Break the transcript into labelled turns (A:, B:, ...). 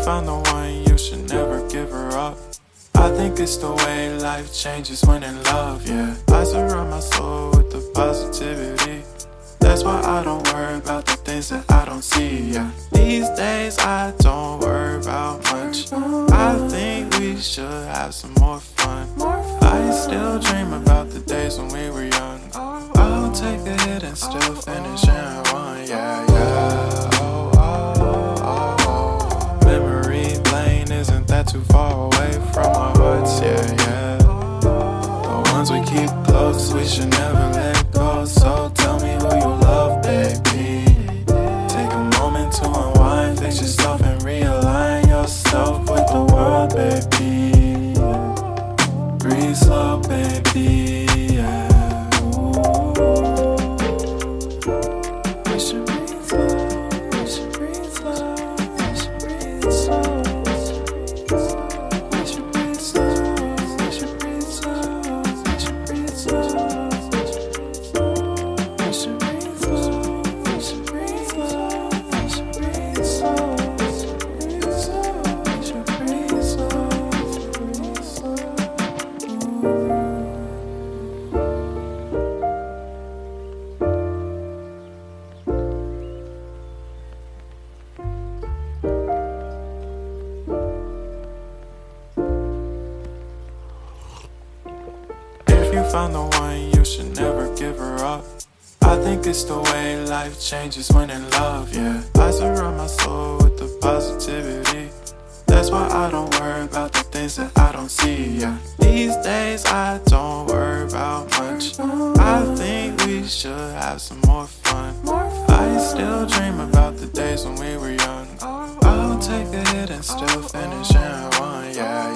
A: found the one, you should never give her up. I think it's the way life changes when in love, yeah. I surround my soul with the positivity. That's why I don't worry about the things that I don't see, yeah. These days I don't worry about much. I think we should have some more fun. I still dream about the days when we were young. I'll take a hit and still finish in one, yeah, yeah. Oh, oh, oh, oh. Memory lane isn't that too far away from our hearts, yeah, yeah. The ones we keep close, we should never let go. So tell me who you love, baby. Take a moment to unwind, fix yourself and realign yourself with the world, baby. Breathe slow, baby, yeah. We should breathe slow, we should breathe slow, we should breathe slow. We should breathe slow, we should breathe slow, we should breathe slow. We should breathe slow, we should breathe slow, we should breathe slow. We should breathe slow, breathe slow. If you found the one, you should never give her up. I think it's the way life changes when in love, yeah. I surround my soul with the positivity. That's why I don't worry about the things that I don't see, yeah. These days I don't worry about much. I think we should have some more fun. I still dream about the days when we were young. I'll take a hit and still finish in one, yeah.